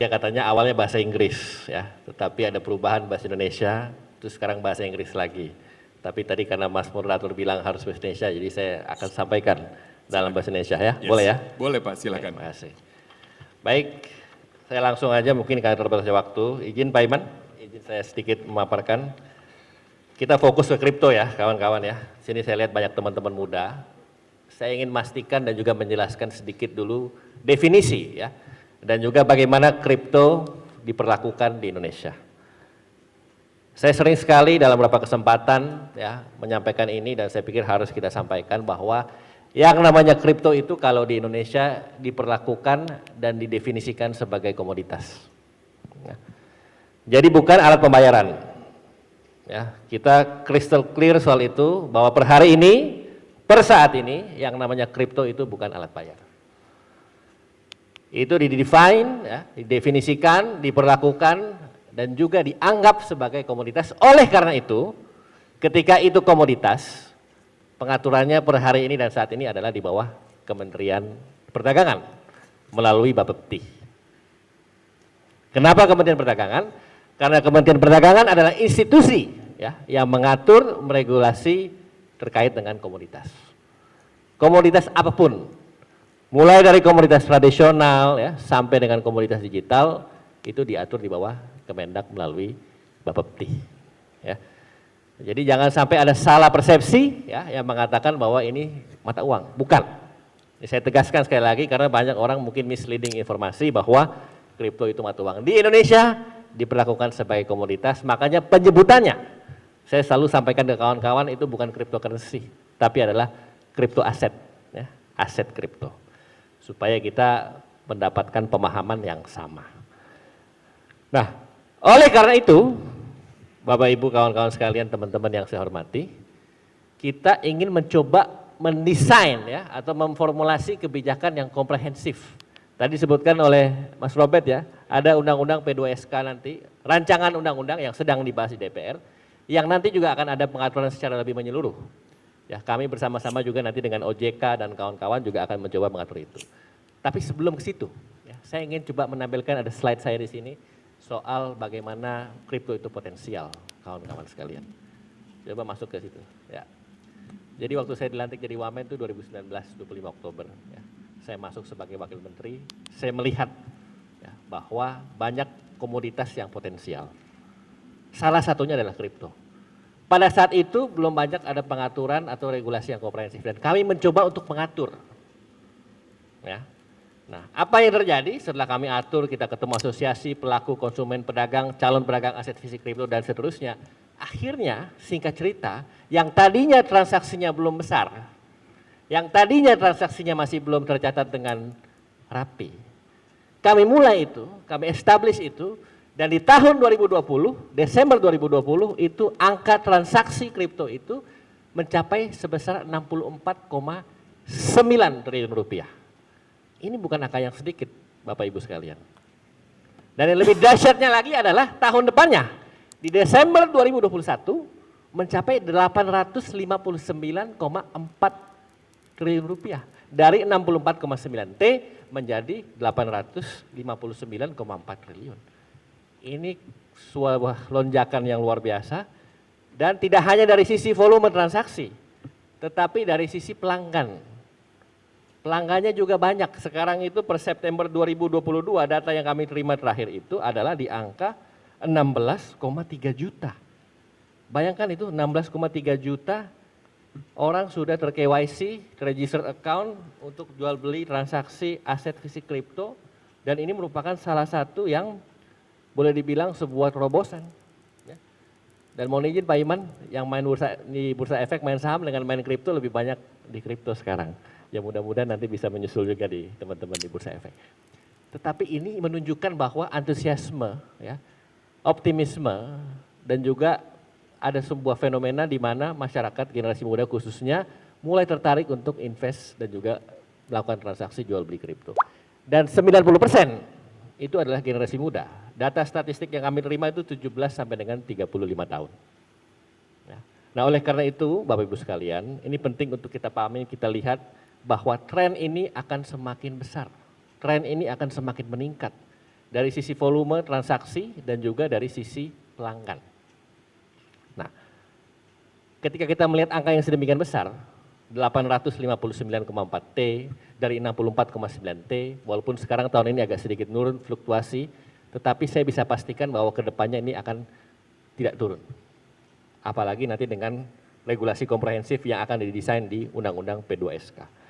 Ya katanya awalnya bahasa Inggris ya, tetapi ada perubahan bahasa Indonesia, terus sekarang bahasa Inggris lagi. Tapi tadi karena Mas moderator bilang harus bahasa Indonesia, jadi saya akan sampaikan dalam bahasa Indonesia ya, Yes. boleh ya? Boleh Pak, silakan. Terima kasih. Baik, saya langsung aja mungkin karena terbatasnya waktu. Izin Pak Iman, izin saya sedikit memaparkan. Kita fokus ke kripto ya kawan-kawan ya. Sini saya lihat banyak teman-teman muda. Saya ingin memastikan dan juga menjelaskan sedikit dulu definisi ya. Dan juga bagaimana kripto diperlakukan di Indonesia. Saya sering sekali dalam beberapa kesempatan ya menyampaikan ini dan saya pikir harus kita sampaikan bahwa yang namanya kripto itu kalau di Indonesia diperlakukan dan didefinisikan sebagai komoditas. Ya. Jadi bukan alat pembayaran. Ya, kita crystal clear soal itu bahwa per hari ini, per saat ini yang namanya kripto itu bukan alat bayar. Itu didefine, ya, didefinisikan, diperlakukan, dan juga dianggap sebagai komoditas. Oleh karena itu, ketika itu komoditas, pengaturannya per hari ini dan saat ini adalah di bawah Kementerian Perdagangan melalui Bapepti. Kenapa Kementerian Perdagangan? Karena Kementerian Perdagangan adalah institusi ya, yang mengatur, meregulasi terkait dengan komoditas. Komoditas apapun. Mulai dari komoditas tradisional ya, sampai dengan komoditas digital itu diatur di bawah Kemendak melalui Bapepti. Ya. Jadi jangan sampai ada salah persepsi ya, yang mengatakan bahwa ini mata uang. Bukan. Ini saya tegaskan sekali lagi karena banyak orang mungkin misleading informasi bahwa kripto itu mata uang. Di Indonesia diperlakukan sebagai komoditas, makanya penyebutannya saya selalu sampaikan ke kawan-kawan itu bukan cryptocurrency, tapi adalah kripto aset, ya, aset kripto. Supaya kita mendapatkan pemahaman yang sama. Nah, oleh karena itu, Bapak Ibu kawan-kawan sekalian, teman-teman yang saya hormati, kita ingin mencoba mendesain ya atau memformulasi kebijakan yang komprehensif. Tadi disebutkan oleh Mas Robert ya, ada undang-undang P2SK nanti, rancangan undang-undang yang sedang dibahas di DPR, yang nanti juga akan ada pengaturan secara lebih menyeluruh. Ya, kami bersama-sama juga nanti dengan OJK dan kawan-kawan juga akan mencoba mengatur itu. Tapi sebelum ke situ, ya, saya ingin coba menampilkan ada slide saya di sini soal bagaimana kripto itu potensial, kawan-kawan sekalian. Coba masuk ke situ. Ya. Jadi waktu saya dilantik jadi Wamen itu 2019, 25 Oktober. Ya. Saya masuk sebagai Wakil Menteri, saya melihat ya, bahwa banyak komoditas yang potensial. Salah satunya adalah kripto. Pada saat itu belum banyak ada pengaturan atau regulasi yang komprehensif dan kami mencoba untuk mengatur. Ya. Nah, apa yang terjadi setelah kami atur, kita ketemu asosiasi, pelaku, konsumen, pedagang, calon pedagang aset fisik kripto dan seterusnya. Akhirnya singkat cerita, yang tadinya transaksinya belum besar, yang tadinya transaksinya masih belum tercatat dengan rapi. Kami mulai itu, kami establish itu. Dan di tahun 2020, Desember 2020 itu angka transaksi kripto itu mencapai sebesar 64,9 triliun rupiah. Ini bukan angka yang sedikit Bapak Ibu sekalian. Dan yang lebih dahsyatnya lagi adalah tahun depannya, di Desember 2021 mencapai 859,4 triliun rupiah. Dari 64,9 T menjadi 859,4 triliun. Ini sebuah lonjakan yang luar biasa dan tidak hanya dari sisi volume transaksi, tetapi dari sisi pelanggan. Pelanggannya juga banyak. Sekarang itu per September 2022 data yang kami terima terakhir itu adalah di angka 16,3 juta. Bayangkan itu 16,3 juta orang sudah ter-KYC, register account untuk jual beli transaksi aset fisik kripto dan ini merupakan salah satu yang boleh dibilang sebuah terobosan. Ya. Dan mohon izin Pak Iman, yang main di bursa efek main saham dengan main kripto lebih banyak di kripto sekarang. Ya mudah-mudahan nanti bisa menyusul juga di teman-teman di bursa efek. Tetapi ini menunjukkan bahwa antusiasme, ya, optimisme, dan juga ada sebuah fenomena di mana masyarakat generasi muda khususnya mulai tertarik untuk invest dan juga melakukan transaksi jual beli kripto. Dan 90% itu adalah generasi muda. Data statistik yang kami terima itu 17 sampai dengan 35 tahun. Nah oleh karena itu Bapak Ibu sekalian, ini penting untuk kita pahami, kita lihat bahwa tren ini akan semakin besar. Tren ini akan semakin meningkat. dari sisi volume transaksi dan juga dari sisi pelanggan. Nah, ketika kita melihat angka yang sedemikian besar, 859,4 T dari 64,9 T, walaupun sekarang tahun ini agak sedikit nurun fluktuasi, tetapi saya bisa pastikan bahwa kedepannya ini akan tidak turun. Apalagi nanti dengan regulasi komprehensif yang akan didesain di Undang-Undang P2SK.